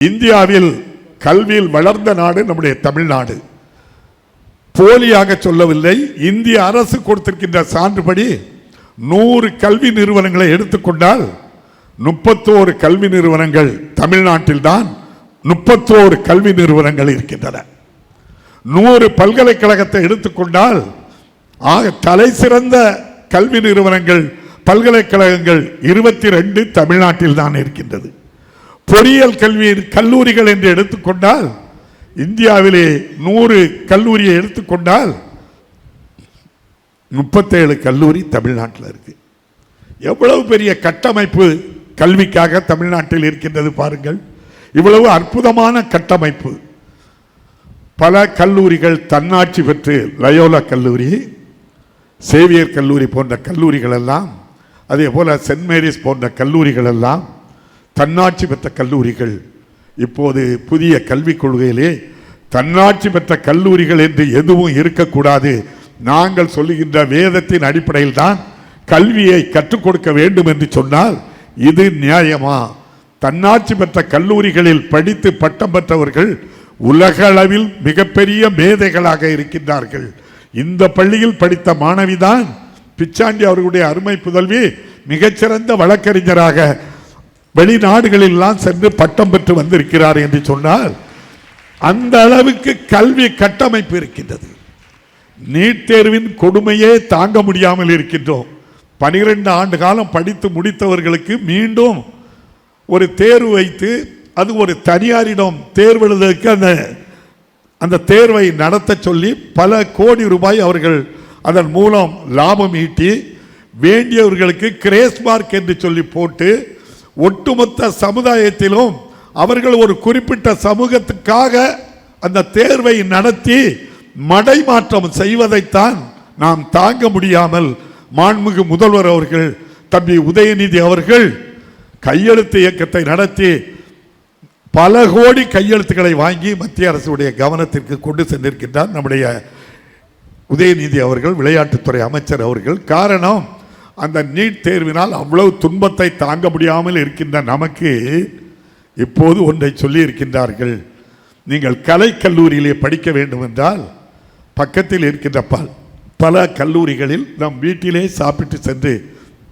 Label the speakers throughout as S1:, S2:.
S1: இந்தியாவில் கல்வியில் வளர்ந்த நாடு நம்முடைய தமிழ்நாடு. போலியாக சொல்லவில்லை. இந்திய அரசு கொடுத்திருக்கின்ற சான்றுபடி 100 கல்வி நிறுவனங்களை எடுத்துக்கொண்டால் 31 கல்வி நிறுவனங்கள் தமிழ்நாட்டில் தான் 31 கல்வி நிறுவனங்கள் இருக்கின்றன. 100 பல்கலைக்கழகத்தை எடுத்துக்கொண்டால் தலை சிறந்த கல்வி நிறுவனங்கள் பல்கலைக்கழகங்கள் 22 தமிழ்நாட்டில் தான் இருக்கின்றது. பொறியியல் கல்வி கல்லூரிகள் என்று எடுத்துக்கொண்டால் இந்தியாவிலே 100 கல்லூரியை எடுத்துக்கொண்டால் 37 கல்லூரி தமிழ்நாட்டில் இருக்கு. எவ்வளவு பெரிய கட்டமைப்பு கல்விக்காக தமிழ்நாட்டில் இருக்கின்றது பாருங்கள். இவ்வளவு அற்புதமான கட்டமைப்பு. பல கல்லூரிகள் தன்னாட்சி பெற்று லயோலா கல்லூரி, சேவியர் கல்லூரி போன்ற கல்லூரிகள் எல்லாம், அதே போல சென்ட் மேரிஸ் போன்ற கல்லூரிகள் எல்லாம் தன்னாட்சி பெற்ற கல்லூரிகள். இப்போது புதிய கல்விக் கொள்கையிலே தன்னாட்சி பெற்ற கல்லூரிகள் என்று எதுவும் இருக்கக்கூடாது. நாங்கள் சொல்லுகின்ற வேதத்தின் அடிப்படையில் தான் கல்வியை கற்றுக் கொடுக்க வேண்டும் என்று சொன்னால் இது நியாயமா? தன்னாட்சி பெற்ற கல்லூரிகளில் படித்து பட்டம் பெற்றவர்கள் உலக அளவில் மிகப்பெரிய மேதைகளாக இருக்கின்றார்கள். இந்த பள்ளியில் படித்த மாணவிதான் பிச்சாண்டி அவர்களுடைய அருமை புதல்வி மிகச்சிறந்த வழக்கறிஞராக வெளிநாடுகளெல்லாம் சென்று பட்டம் பெற்று வந்திருக்கிறார் என்று சொன்னால் அந்த அளவுக்கு கல்வி கட்டமைப்பு இருக்கின்றது. நீட் தேர்வின் கொடுமையே தாங்க முடியாமல் இருக்கின்றோம். 12 ஆண்டு காலம் படித்து முடித்தவர்களுக்கு மீண்டும் ஒரு தேர்வு வைத்து அது ஒரு தனியாரிடம் தேர்வு எழுதுவதற்கு அந்த தேர்வை நடத்த சொல்லி பல கோடி ரூபாய் அவர்கள் அதன் மூலம் லாபம் ஈட்டி வேண்டியவர்களுக்கு கிரேஸ் மார்க் என்று சொல்லி போட்டு ஒட்டுமொத்த சமுதாயத்திலும் அவர்கள் ஒரு குறிப்பிட்ட சமூகத்துக்காக அந்த தேர்வை நடத்தி மடைமாற்றம் செய்வதைத்தான் நாம் தாங்க முடியாமல் மாண்புமிகு முதல்வர் அவர்கள் தம்பி உதயநிதி அவர்கள் கையெழுத்து இயக்கத்தை நடத்தி பல கோடி கையெழுத்துக்களை வாங்கி மத்திய அரசுடைய கவனத்திற்கு கொண்டு சென்றிருக்கின்றார் நம்முடைய உதயநிதி அவர்கள், விளையாட்டுத்துறை அமைச்சர் அவர்கள். காரணம், அந்த நீட் தேர்வினால் அவ்வளவு துன்பத்தை தாங்க முடியாமல் இருக்கின்ற நமக்கு இப்போது ஒன்றை சொல்லி இருக்கின்றார்கள். நீங்கள் கலைக்கல்லூரியிலே படிக்க வேண்டும் என்றால் பக்கத்தில் இருக்கின்ற பல கல்லூரிகளில் நம் வீட்டிலே சாப்பிட்டு சென்று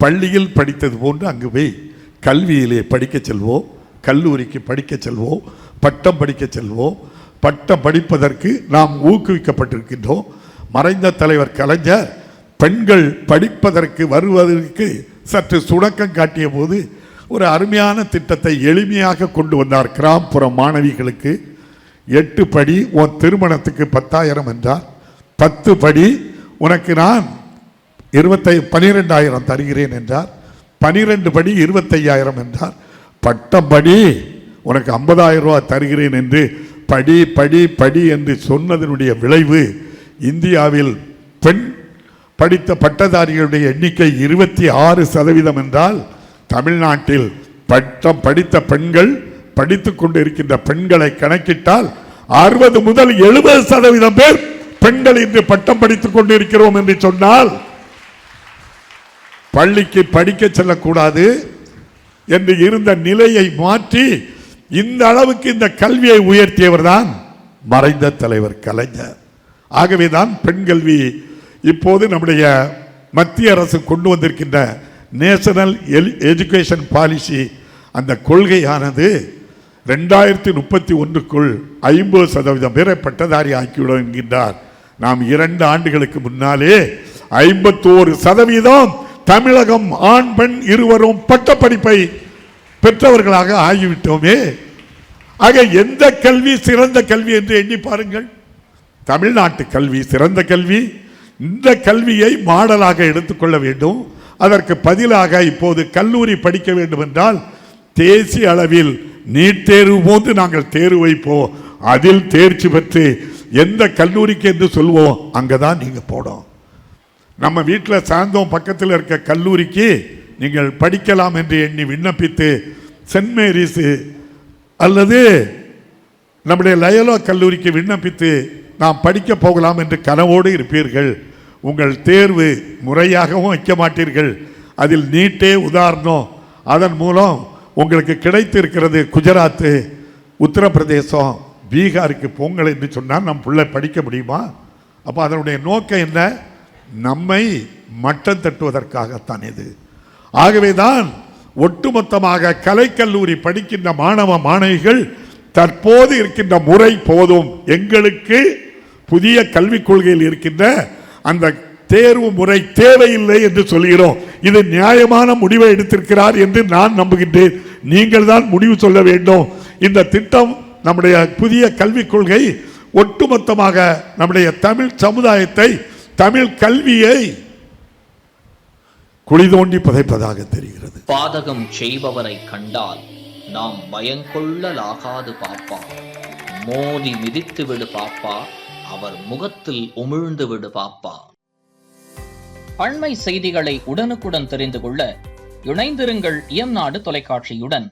S1: பள்ளியில் படித்தது போன்று அங்கு போய் கல்வியிலே படிக்க செல்வோம், கல்லூரிக்கு படிக்க செல்வோம், பட்டம் படிக்க செல்வோம். பட்டம் படிப்பதற்கு நாம் ஊக்குவிக்கப்பட்டிருக்கின்றோம். மறைந்த தலைவர் கலைஞர் பெண்கள் படிப்பதற்கு வருவதற்கு சற்று சுணக்கம் காட்டிய போது ஒரு அருமையான திட்டத்தை எளிமையாக கொண்டு வந்தார். கிராமப்புற மாணவிகளுக்கு 8 படி உன் திருமணத்துக்கு 10,000 என்றார். 10 படி உனக்கு நான் 12,000 தருகிறேன் என்றார். 12 படி 25,000 என்றார். பட்டம் படி உனக்கு 50,000 ரூபாய் தருகிறேன் என்று படி படி படி என்று சொன்னதனுடைய விளைவு இந்தியாவில் பெண் படித்த பட்டதாரிகளுடைய எண்ணிக்கை 26% என்றால் தமிழ்நாட்டில் பட்டம் படித்த பெண்கள் படித்துக் கொண்டு இருக்கின்ற பெண்களை கணக்கிட்டால் 60 முதல் 70% பேர் பெண்கள் இன்று பட்டம் படித்துக் கொண்டு இருக்கிறோம் என்று சொன்னால் பள்ளிக்கு படிக்க செல்லக்கூடாது என்று இருந்த நிலையை மாற்றி இந்த அளவுக்கு இந்த கல்வியை உயர்த்தியவர் தான் மறைந்த தலைவர் கலைஞர். ஆகவேதான் பெண் கல்வி இப்போது நம்முடைய மத்திய அரசு கொண்டு வந்திருக்கின்ற நேஷனல் எஜுகேஷன் பாலிசி, அந்த கொள்கையானது 2031க்குள் 50% பேரை பட்டதாரி ஆக்கிவிடும் என்கின்றார். நாம் 2 ஆண்டுகளுக்கு முன்னாலே 51% தமிழகம் ஆண் பெண் இருவரும் பட்டப்படிப்பை பெற்றவர்களாக ஆகிவிட்டோமே. ஆக எந்த கல்வி சிறந்த கல்வி என்று எண்ணி பாருங்கள். தமிழ்நாட்டு கல்வி சிறந்த கல்வி. இந்த கல்வியை மாடலாக எடுத்துக்கொள்ள வேண்டும். அதற்கு பதிலாக இப்போது கல்லூரி படிக்க வேண்டும் என்றால் தேசிய அளவில் நீட் தேர்வு போன்று நாங்கள் தேர்வு வைப்போம். அதில் தேர்ச்சி பெற்று எந்த கல்லூரிக்கு என்று சொல்வோம் அங்கதான் நீங்க போடும். நம்ம வீட்டில் சார்ந்தோம் பக்கத்தில் இருக்க கல்லூரிக்கு நீங்கள் படிக்கலாம் என்று எண்ணி விண்ணப்பித்து சென்ட் மேரிஸ் அல்லது நம்முடைய லயோலா கல்லூரிக்கு விண்ணப்பித்து நாம் படிக்க போகலாம் என்று கனவோடு இருப்பீர்கள். உங்கள் தேர்வு முறையாகவும் வைக்க மாட்டீர்கள். அதில் நீட்டே உதாரணம். அதன் மூலம் உங்களுக்கு கிடைத்திருக்கிறது குஜராத்து உத்தரப்பிரதேசம் பீகாருக்கு போங்கள் என்று சொன்னால் நம் பிள்ளை படிக்க முடியுமா? அப்போ அதனுடைய நோக்கம் என்ன? நம்மை மட்டம் தட்டுவதற்காகத்தான் இது. ஆகவேதான் ஒட்டுமொத்தமாக கலைக்கல்லூரி படிக்கின்ற மாணவ மாணவிகள் தற்போது இருக்கின்ற முறை போதும், எங்களுக்கு புதிய கல்விக் கொள்கையில் இருக்கின்ற அந்த தேர்வு முறை தேவையில்லை என்று சொல்கிறோம். இது நியாயமான முடிவை எடுத்திருக்கிறார் என்று நான் நம்புகின்றேன். நீங்கள் தான் முடிவு சொல்ல வேண்டும். இந்த திட்டம், நம்முடைய புதிய கல்விக் கொள்கை ஒட்டுமொத்தமாக நம்முடைய தமிழ் சமுதாயத்தை, தமிழ் கல்வியை குழி தோண்டி புதைப்பதாக தெரிகிறது.
S2: பாதகம் செய்பவரை கண்டால் நாம் பயங்கொள்ளலாகாது பாப்பா, மோதி மிதித்து விடு பாப்பா, அவர் முகத்தில் உமிழ்ந்து விடு பாப்பா. அண்மை செய்திகளை உடனுக்குடன் தெரிந்து கொள்ள இணைந்திருங்கள் இயம்நாடு தொலைக்காட்சியுடன்.